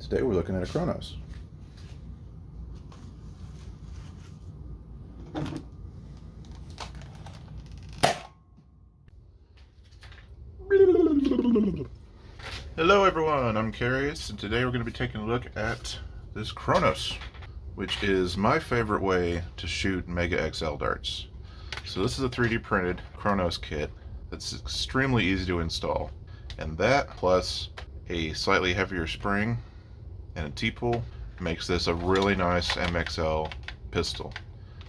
Today we're looking at a Kronos. Hello everyone, I'm Carius, and today we're going to be taking a look at this Kronos, which is my favorite way to shoot Mega XL darts. So this is a 3D printed Kronos kit that's extremely easy to install, and that plus a slightly heavier spring and a T-pull makes this a really nice MXL pistol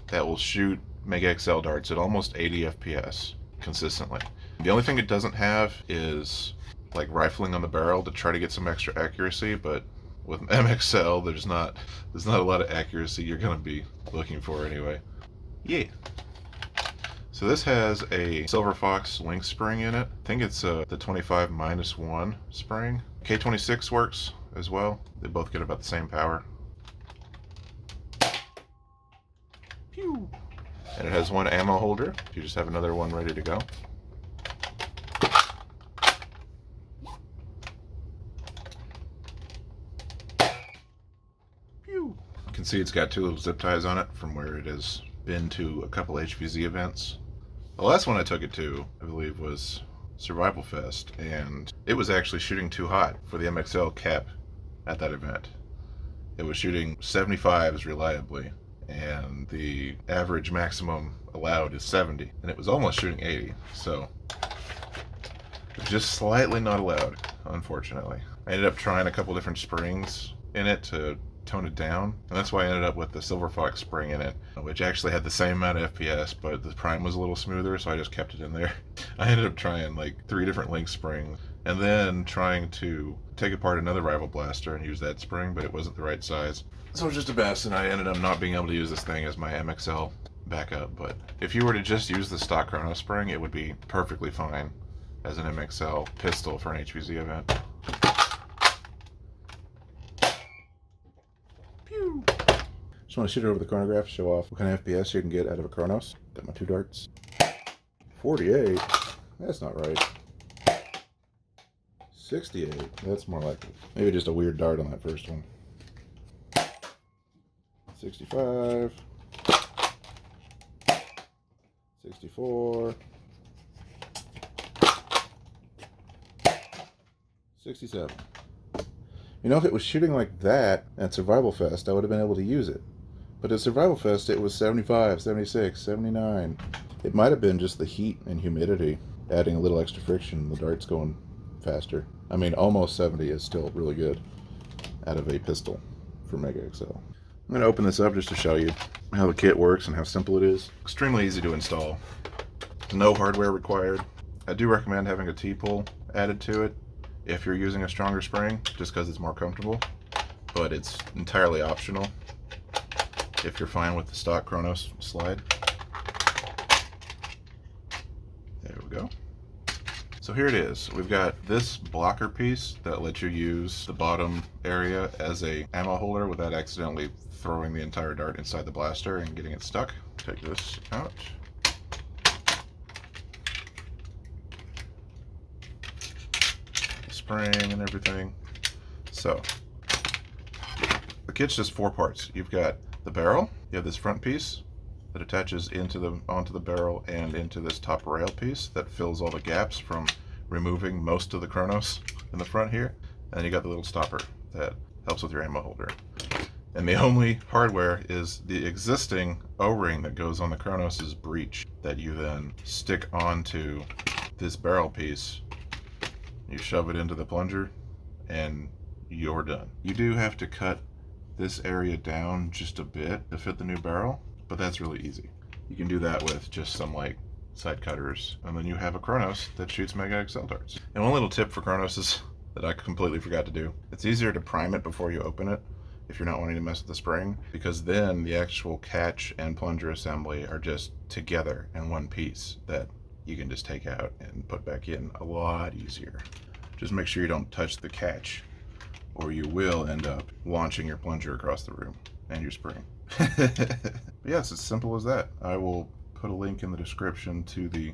that will shoot Mega XL darts at almost 80 FPS consistently. The only thing it doesn't have is like rifling on the barrel to try to get some extra accuracy, but with MXL there's not a lot of accuracy you're going to be looking for anyway. Yeah. So this has a Silver Fox link spring in it. I think it's the 25-1 spring. K26 works as well. They both get about the same power. Pew! And it has one ammo holder. You just have another one ready to go. Pew! You can see it's got two little zip ties on it from where it has been to a couple HVZ events. The last one I took it to, I believe, was Survival Fest, and it was actually shooting too hot for the MXL cap at that event. It was shooting 75s reliably, and the average maximum allowed is 70, and it was almost shooting 80, so it was just slightly not allowed, unfortunately. I ended up trying a couple different springs in it to tone it down, and that's why I ended up with the Silver Fox spring in it, which actually had the same amount of FPS, but the prime was a little smoother, so I just kept it in there. I ended up trying like 3 different link springs, and then trying to take apart another rival blaster and use that spring, but it wasn't the right size. So it was just a mess, and I ended up not being able to use this thing as my MXL backup. But if you were to just use the stock Kronos spring, it would be perfectly fine as an MXL pistol for an HVZ event. Pew! Just want to shoot it over the chronograph to show off what kind of FPS you can get out of a Kronos. Got my 2 darts. 48? That's not right. 68? That's more like it. Maybe just a weird dart on that first one. 65. 64. 67. You know, if it was shooting like that at Survival Fest, I would have been able to use it. But at Survival Fest, it was 75, 76, 79. It might have been just the heat and humidity adding a little extra friction, the darts going faster. I mean, almost 70 is still really good out of a pistol for Mega XL. I'm going to open this up just to show you how the kit works and how simple it is. Extremely easy to install. No hardware required. I do recommend having a T-pull added to it if you're using a stronger spring, just because it's more comfortable, but it's entirely optional if you're fine with the stock Kronos slide. There we go. So here it is. We've got this blocker piece that lets you use the bottom area as a ammo holder without accidentally throwing the entire dart inside the blaster and getting it stuck. Take this out. Spring and everything. So the kit's just 4 parts. You've got the barrel, you have this front piece that attaches onto the barrel and into this top rail piece that fills all the gaps from removing most of the Kronos in the front here. And then you got the little stopper that helps with your ammo holder. And the only hardware is the existing O-ring that goes on the Kronos' breech that you then stick onto this barrel piece. You shove it into the plunger and you're done. You do have to cut this area down just a bit to fit the new barrel, but that's really easy. You can do that with just some like side cutters, and then you have a Kronos that shoots Mega XL darts. And one little tip for Kronos is that I completely forgot to do. It's easier to prime it before you open it if you're not wanting to mess with the spring, because then the actual catch and plunger assembly are just together in one piece that you can just take out and put back in a lot easier. Just make sure you don't touch the catch, or you will end up launching your plunger across the room and your spring. But yes, it's simple as that. I will put a link in the description to the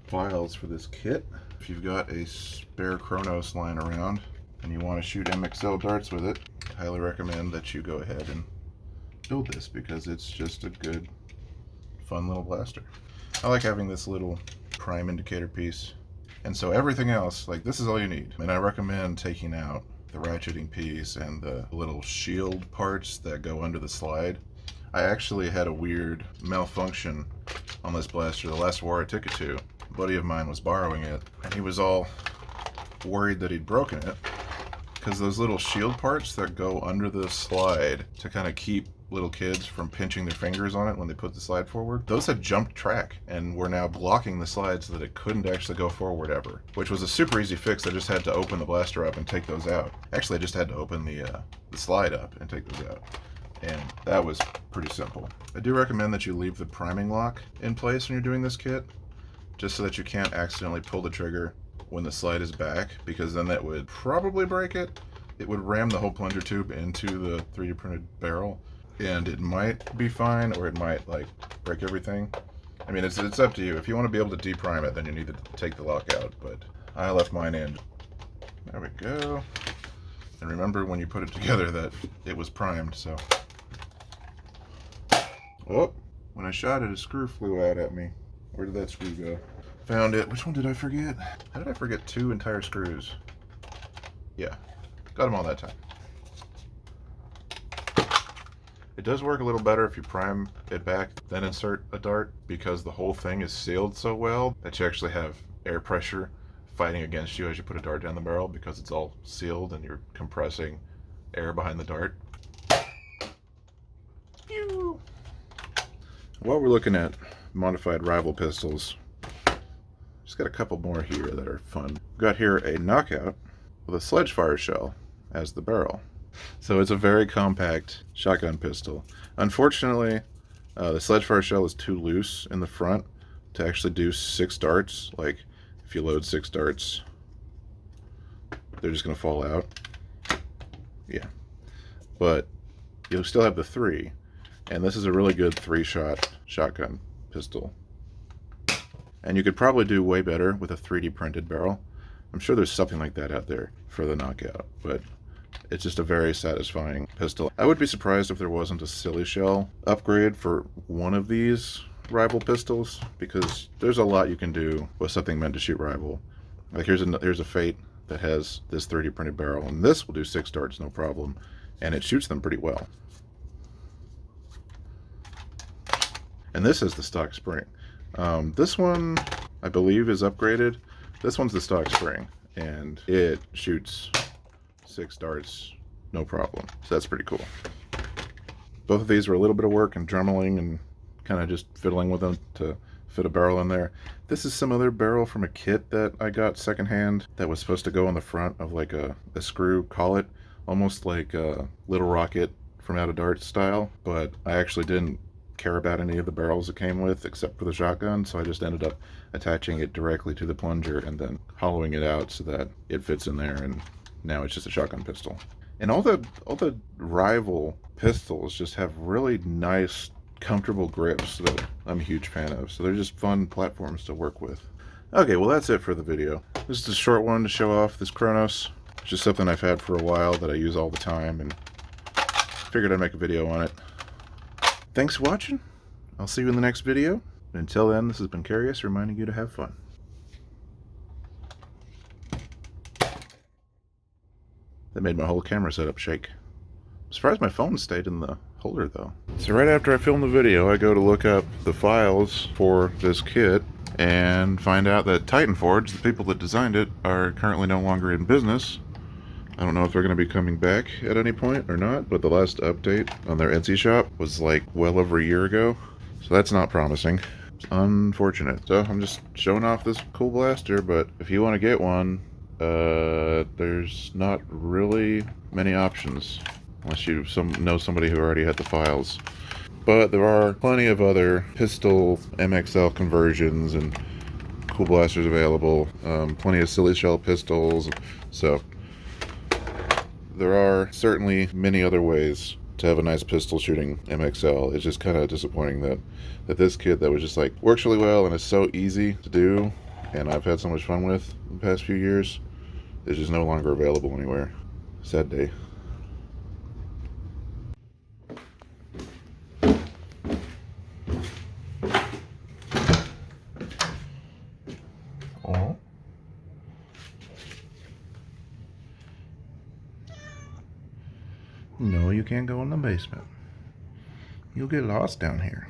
files for this kit. If you've got a spare Kronos lying around and you want to shoot MXL darts with it, I highly recommend that you go ahead and build this because it's just a good, fun little blaster. I like having this little prime indicator piece. And so everything else, like this is all you need. And I recommend taking out the ratcheting piece and the little shield parts that go under the slide. I actually had a weird malfunction on this blaster the last war I took it to. A buddy of mine was borrowing it, and he was all worried that he'd broken it because those little shield parts that go under the slide to kind of keep little kids from pinching their fingers on it when they put the slide forward, those had jumped track and were now blocking the slide so that it couldn't actually go forward ever, which was a super easy fix. I just had to open the blaster up and take those out. Actually, I just had to open the slide up and take those out, and that was pretty simple. I do recommend that you leave the priming lock in place when you're doing this kit, just so that you can't accidentally pull the trigger when the slide is back, because then that would probably break it. It would ram the whole plunger tube into the 3D printed barrel, and it might be fine, or it might like break everything. I mean, it's up to you. If you want to be able to deprime it, then you need to take the lock out, but I left mine in. There we go. And remember when you put it together that it was primed, so. Oh, when I shot it, a screw flew out at me. Where did that screw go? Found it. Which one did I forget? How did I forget 2 entire screws? Yeah, got them all that time. It does work a little better if you prime it back, then insert a dart, because the whole thing is sealed so well that you actually have air pressure fighting against you as you put a dart down the barrel, because it's all sealed and you're compressing air behind the dart. Pew! While we're looking at modified rival pistols, just got a couple more here that are fun. We've got here a knockout with a sledge fire shell as the barrel. So it's a very compact shotgun pistol. Unfortunately, the sledge fire shell is too loose in the front to actually do 6 darts. Like, if you load 6 darts, they're just going to fall out. Yeah. But you'll still have the 3. And this is a really good 3-shot shotgun pistol. And you could probably do way better with a 3D printed barrel. I'm sure there's something like that out there for the knockout, but it's just a very satisfying pistol. I would be surprised if there wasn't a silly shell upgrade for one of these rival pistols, because there's a lot you can do with something meant to shoot rival. Like here's a Fate that has this 3D printed barrel, and this will do 6 darts no problem, and it shoots them pretty well. And this is the stock spring. This one, I believe, is upgraded. This one's the stock spring, and it shoots 6 darts, no problem. So that's pretty cool. Both of these were a little bit of work and drummeling and kind of just fiddling with them to fit a barrel in there. This is some other barrel from a kit that I got secondhand that was supposed to go on the front of like a screw collet, almost like a Little Rocket from Out of Darts style, but I actually didn't care about any of the barrels it came with except for the shotgun, so I just ended up attaching it directly to the plunger and then hollowing it out so that it fits in there, and now it's just a shotgun pistol. And all the rival pistols just have really nice, comfortable grips that I'm a huge fan of, so they're just fun platforms to work with. Okay, well that's it for the video. This is a short one to show off this Kronos. It's just something I've had for a while that I use all the time, and figured I'd make a video on it. Thanks for watching. I'll see you in the next video. And until then, this has been Carius reminding you to have fun. That made my whole camera setup shake. I'm surprised my phone stayed in the holder though. So right after I film the video, I go to look up the files for this kit and find out that Titanforge, the people that designed it, are currently no longer in business. I don't know if they're going to be coming back at any point or not, but the last update on their Etsy shop was like well over a year ago. So that's not promising. It's unfortunate. So I'm just showing off this cool blaster, but if you want to get one, there's not really many options unless you know somebody who already had the files. But there are plenty of other pistol MXL conversions and cool blasters available. Plenty of silly shell pistols. So there are certainly many other ways to have a nice pistol shooting MXL. It's just kind of disappointing that this kit that was just like works really well and is so easy to do and I've had so much fun with the past few years is just no longer available anywhere. Sad day. Oh. No, you can't go in the basement. You'll get lost down here.